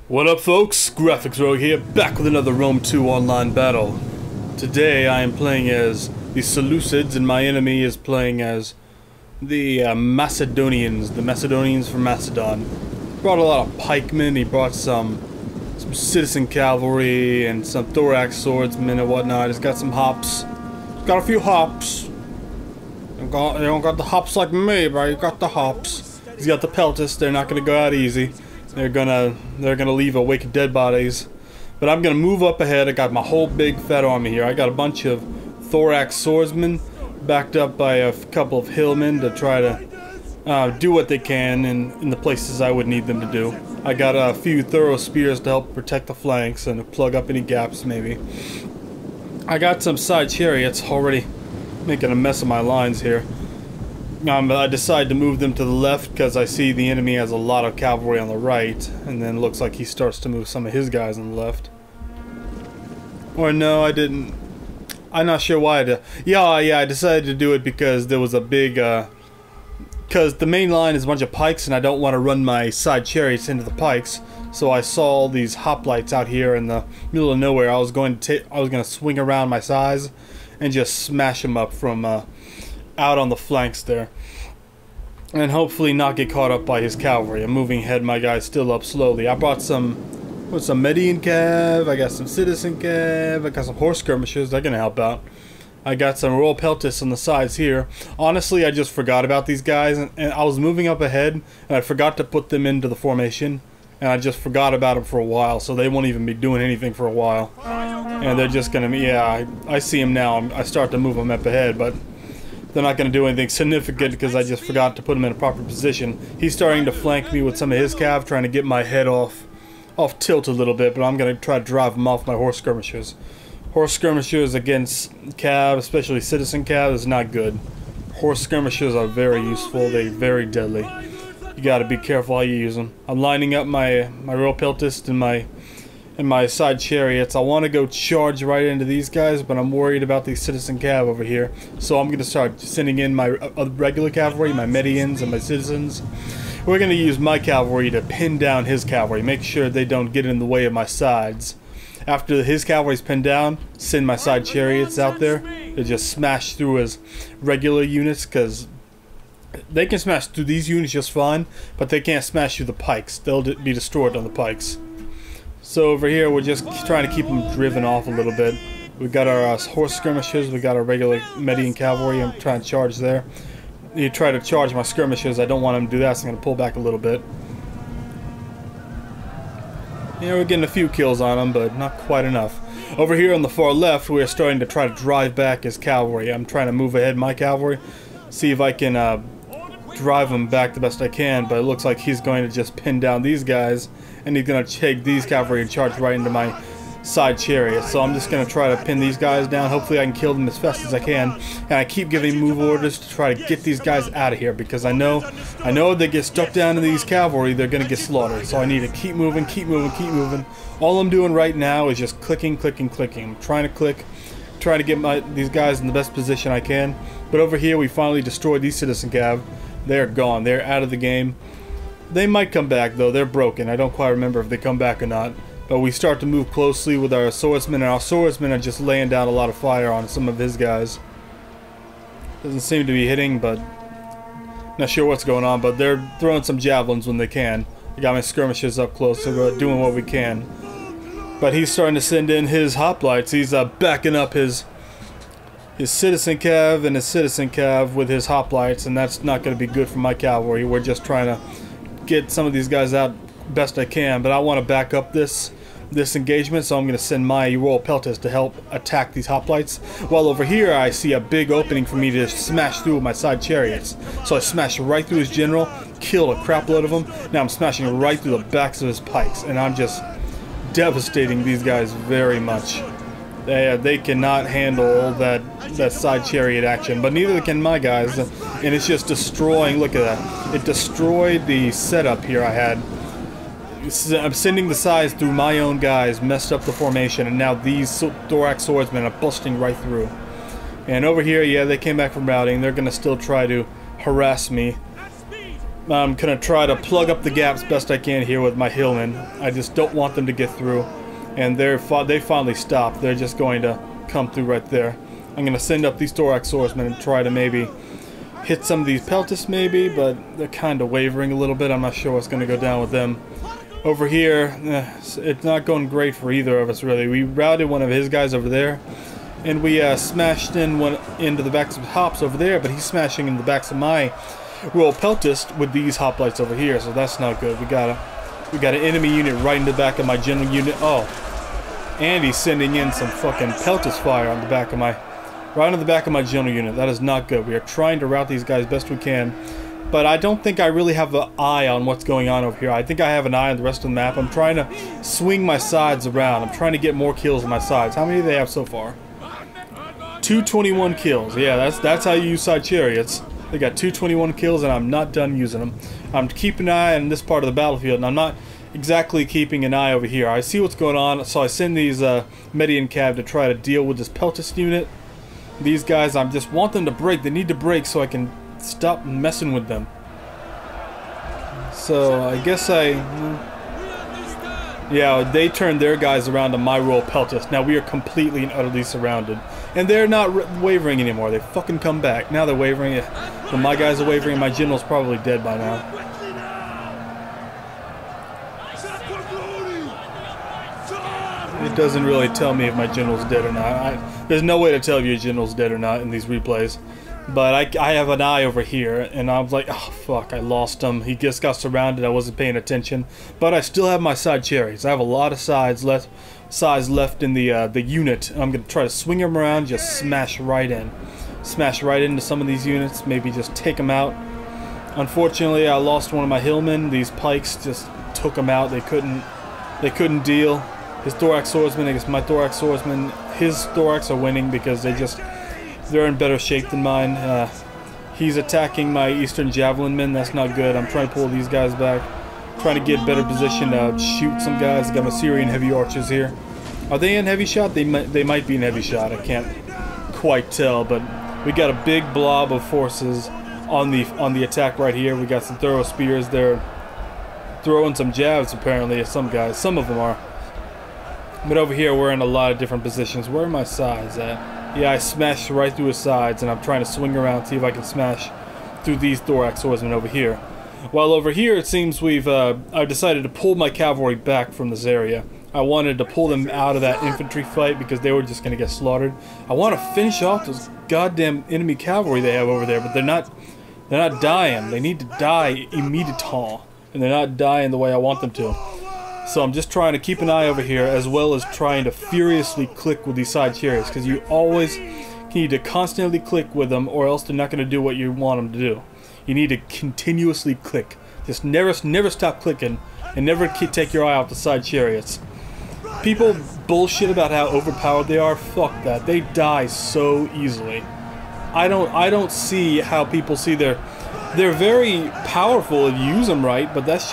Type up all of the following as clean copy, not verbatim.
What up folks, Graphics Rogue here, back with another Rome 2 online battle. Today I am playing as the Seleucids and my enemy is playing as the Macedonians, from Macedon. Brought a lot of pikemen, he brought some citizen cavalry and some thorax swordsmen and whatnot. He's got some hops, got a few hops. You don't got the hops like me, but you got the hops. He's got the peltis, they're not gonna go out easy. They're gonna leave a wake of dead bodies. But I'm gonna move up ahead. I got my whole big fat army here. I got a bunch of thorax swordsmen backed up by a couple of hillmen to try to do what they can in the places I would need them to do. I got a few thorough spears to help protect the flanks and to plug up any gaps maybe. I got some side chariots already making a mess of my lines here. I decided to move them to the left because I see the enemy has a lot of cavalry on the right, and then it looks like he starts to move some of his guys on the left. Or no, I didn't. I'm not sure why I did. Yeah, I decided to do it because there was a big, because the main line is a bunch of pikes and I don't want to run my side chariots into the pikes. So I saw all these hoplites out here in the middle of nowhere. I was going to swing around my sides and just smash them up from out on the flanks there, and hopefully not get caught up by his cavalry. I'm moving ahead, my guys still up slowly. I brought some Median cav, I got some citizen cav, I got some horse skirmishers, they're gonna help out. I got some royal peltis on the sides here. Honestly, I just forgot about these guys, and I was moving up ahead, and I forgot to put them into the formation, and I just forgot about them for a while, so they won't even be doing anything for a while. And they're just gonna be, yeah, I see them now. I start to move them up ahead, but they're not going to do anything significant because I just forgot to put him in a proper position. He's starting to flank me with some of his cav, trying to get my head off tilt a little bit, but I'm going to try to drive him off my horse skirmishers. Horse skirmishers against cav, especially citizen cav, is not good. Horse skirmishers are very useful, they're very deadly. You got to be careful how you use them. I'm lining up my royal peltist and my side chariots. I want to go charge right into these guys, but I'm worried about these citizen cav over here. So I'm going to start sending in my regular cavalry, my medians and my citizens. We're going to use my cavalry to pin down his cavalry, make sure they don't get in the way of my sides. After his cavalry's pinned down, send my side chariots out there to just smash through his regular units, because they can smash through these units just fine, but they can't smash through the pikes. They'll be destroyed on the pikes. So over here we're just trying to keep them driven off a little bit. We got our horse skirmishers, we got our regular Median cavalry. I'm trying to charge there. You try to charge my skirmishers, I don't want them to do that, so I'm going to pull back a little bit. Yeah, we're getting a few kills on them, but not quite enough. Over here on the far left, we're starting to try to drive back his cavalry. I'm trying to move ahead my cavalry, see if I can drive him back the best I can, but it looks like he's going to just pin down these guys, and he's going to take these cavalry and charge right into my side chariot. So I'm just going to try to pin these guys down. Hopefully I can kill them as fast as I can, and I keep giving move orders to try to get these guys out of here, because I know if they get stuck down to these cavalry, they're going to get slaughtered. So I need to keep moving, keep moving, keep moving. All I'm doing right now is just clicking, clicking, clicking. I'm trying to click, trying to get these guys in the best position I can. But over here we finally destroyed these citizen cav. They're gone. They're out of the game. They might come back though. They're broken. I don't quite remember if they come back or not. But we start to move closely with our swordsmen, and our swordsmen are just laying down a lot of fire on some of his guys. Doesn't seem to be hitting, but not sure what's going on. But they're throwing some javelins when they can. I got my skirmishers up close, so we're doing what we can. But he's starting to send in his hoplites. He's backing up his citizen cav and his citizen cav with his hoplites, and that's not going to be good for my cavalry. We're just trying to get some of these guys out best I can, but I want to back up this engagement, so I'm going to send my royal peltis to help attack these hoplites. While over here I see a big opening for me to smash through with my side chariots. So I smash right through his general, kill a crap load of them. Now I'm smashing right through the backs of his pikes, and I'm just devastating these guys very much. They cannot handle that side chariot action, but neither can my guys, and it's just destroying. Look at that. It destroyed the setup here I had. I'm sending the sides through my own guys, messed up the formation, and now these thorax swordsmen are busting right through. And over here, yeah, they came back from routing. They're going to still try to harass me. I'm gonna try to plug up the gaps best I can here with my hillmen. I just don't want them to get through, and they finally stopped. They're just going to come through right there. I'm gonna send up these thorax swordsmen and try to maybe hit some of these peltasts maybe, but they're kind of wavering a little bit. I'm not sure what's gonna go down with them. Over here, it's not going great for either of us really. We routed one of his guys over there, and we smashed into the backs of hops over there, but he's smashing in the backs of my royal peltast with these hoplites over here, so that's not good. We got an enemy unit right in the back of my general unit. Oh, and he's sending in some fucking peltast fire on the back of my, right on the back of my general unit. That is not good. We are trying to rout these guys best we can, but I don't think I really have an eye on what's going on over here. I think I have an eye on the rest of the map. I'm trying to swing my sides around. I'm trying to get more kills on my sides. How many do they have so far? 221 kills. Yeah, that's how you use side chariots. They got 221 kills, and I'm not done using them. I'm keeping an eye on this part of the battlefield, and I'm not exactly keeping an eye over here. I see what's going on, so I send these Median Cav to try to deal with this peltast unit. These guys, I just want them to break. They need to break so I can stop messing with them. So I guess yeah, they turned their guys around to my royal peltast. Now we are completely and utterly surrounded, and they're not wavering anymore. They fucking come back. Now they're wavering. When my guys are wavering, my general's probably dead by now. It doesn't really tell me if my general's dead or not. There's no way to tell if your general's dead or not in these replays. But I have an eye over here, and I was like, oh fuck, I lost him. He just got surrounded. I wasn't paying attention. But I still have my side chariots. I have a lot of sides left in the unit. I'm gonna try to swing them around, just smash right in. Smash right into some of these units, maybe just take them out. Unfortunately, I lost one of my hillmen. These pikes just took them out. They couldn't deal. His thorax swordsman against my thorax swordsman. His thorax are winning because they're in better shape than mine. He's attacking my eastern javelin men. That's not good. I'm trying to pull these guys back. Trying to get better position to shoot some guys. I got my Syrian heavy archers here. Are they in heavy shot? They might be in heavy shot. I can't quite tell, but we got a big blob of forces on the attack right here. We got some thorough spears. They're throwing some jabs apparently at some guys. Some of them are. But over here we're in a lot of different positions. Where are my sides at? Yeah, I smashed right through his sides, and I'm trying to swing around, see if I can smash through these thorax swordsmen over here. While over here, it seems I've decided to pull my cavalry back from this area. I wanted to pull them out of that infantry fight because they were just going to get slaughtered. I want to finish off those goddamn enemy cavalry they have over there, but they're not dying. They need to die immediately, and they're not dying the way I want them to. So I'm just trying to keep an eye over here, as well as trying to furiously click with these side chariots, because you always need to constantly click with them, or else they're not going to do what you want them to do. You need to continuously click. Just never stop clicking, and never take your eye off the side chariots. People bullshit about how overpowered they are. Fuck that. They die so easily. I don't see how people see they're very powerful if you use them right, but that's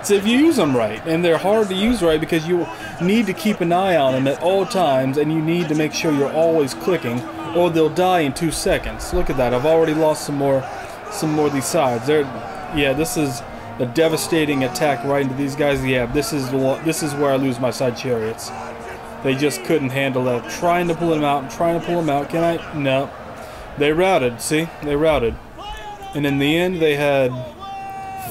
if you use them right, and they're hard to use right because you need to keep an eye on them at all times, and you need to make sure you're always clicking, or they'll die in 2 seconds. Look at that! I've already lost some more of these sides. Yeah, this is a devastating attack right into these guys. Yeah, this is where I lose my side chariots. They just couldn't handle that. Trying to pull them out. Can I? No. They routed. See, they routed, and in the end, they had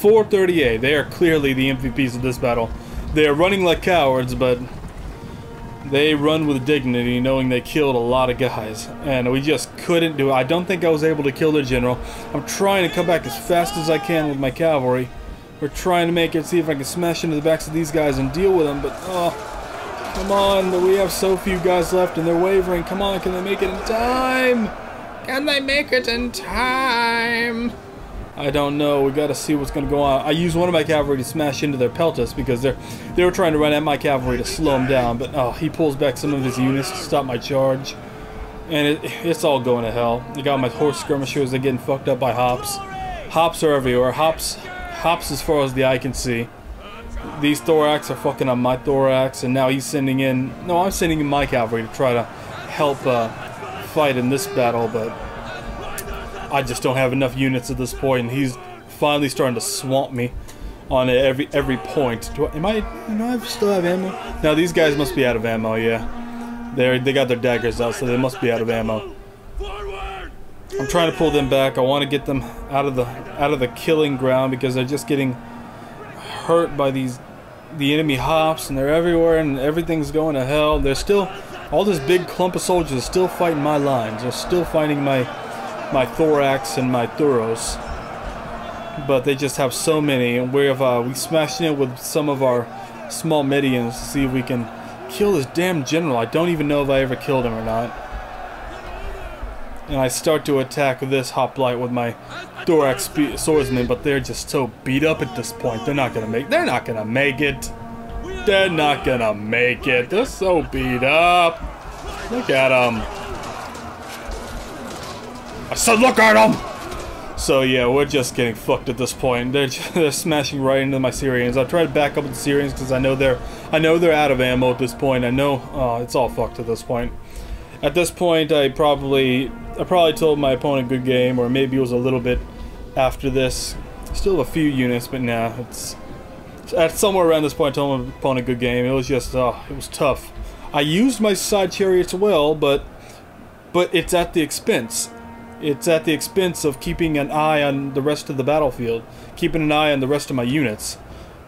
438. They are clearly the MVPs of this battle. They are running like cowards, but they run with dignity, knowing they killed a lot of guys. And we just couldn't do it. I don't think I was able to kill their general. I'm trying to come back as fast as I can with my cavalry. We're trying to make it, see if I can smash into the backs of these guys and deal with them, but oh, come on, we have so few guys left and they're wavering. Come on, can they make it in time? Can they make it in time? I don't know. We got to see what's going to go on. I used one of my cavalry to smash into their peltas because they were trying to run at my cavalry to slow them down. But oh, he pulls back some of his units to stop my charge, and it's all going to hell. You got my horse skirmishers. They're getting fucked up by hops. Hops are everywhere. Hops as far as the eye can see. These thorax are fucking on my thorax, and now he's sending in. No, I'm sending in my cavalry to try to help fight in this battle, but I just don't have enough units at this point, and he's finally starting to swamp me on every point. Do I still have ammo? No, these guys must be out of ammo. Yeah, they got their daggers out, so they must be out of ammo. I'm trying to pull them back. I want to get them out of the killing ground because they're just getting hurt by the enemy hops, and they're everywhere, and everything's going to hell. They're still, all this big clump of soldiers is still fighting my lines. They're still fighting my thorax and my thuros, but they just have so many, and we smashed in with some of our small medians to see if we can kill this damn general. I don't even know if I ever killed him or not. And I start to attack this hoplite with my thorax swordsman, but they're just so beat up at this point. They're not gonna make it. They're not gonna make it. They're so beat up. Look at them. I said, look at them. So yeah, we're just getting fucked at this point. They're smashing right into my Syrians. I try to back up with the Syrians because I know they're out of ammo at this point. I know it's all fucked at this point. At this point, I probably told my opponent good game, or maybe it was a little bit after this. Still have a few units, but nah, it's at somewhere around this point I told my opponent good game. It was just it was tough. I used my side chariots well, but it's at the expense. It's at the expense of keeping an eye on the rest of the battlefield, keeping an eye on the rest of my units.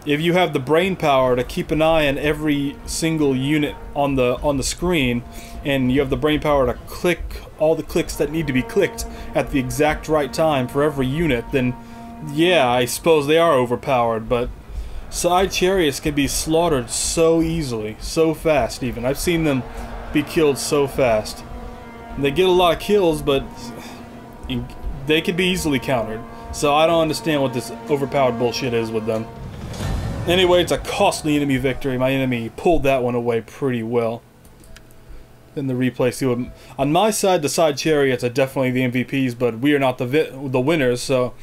If you have the brain power to keep an eye on every single unit on the screen, and you have the brain power to click all the clicks that need to be clicked at the exact right time for every unit, then yeah, I suppose they are overpowered, but side chariots can be slaughtered so easily, so fast even. I've seen them be killed so fast. They get a lot of kills, but they can be easily countered. So I don't understand what this overpowered bullshit is with them. Anyway, it's a costly enemy victory. My enemy pulled that one away pretty well. Then the replay, see what... On my side, the side chariots are definitely the MVPs, but we are not the winners, so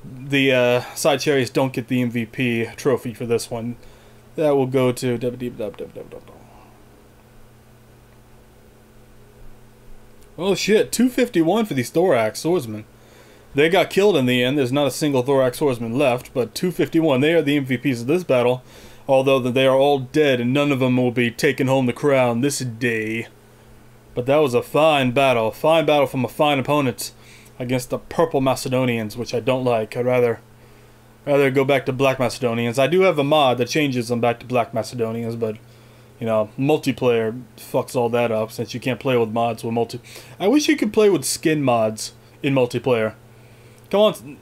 the side chariots don't get the MVP trophy for this one. That will go to... Oh shit, 251 for these thorax swordsmen. They got killed in the end. There's not a single thorax swordsman left, but 251, they are the MVPs of this battle, although they are all dead and none of them will be taking home the crown this day. But that was a fine battle from a fine opponent against the purple Macedonians, which I don't like. I'd rather go back to black Macedonians. I do have a mod that changes them back to black Macedonians, but you know, multiplayer fucks all that up since you can't play with mods with I wish you could play with skin mods in multiplayer. Come on,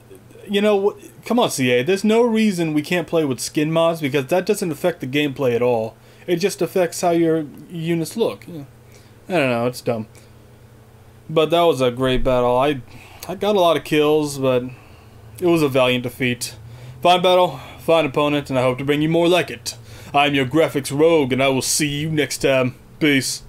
you know, come on, CA. There's no reason we can't play with skin mods because that doesn't affect the gameplay at all. It just affects how your units look. Yeah. I don't know, it's dumb. But that was a great battle. I got a lot of kills, but it was a valiant defeat. Fine battle, fine opponent, and I hope to bring you more like it. I'm your graphics rogue, and I will see you next time. Peace.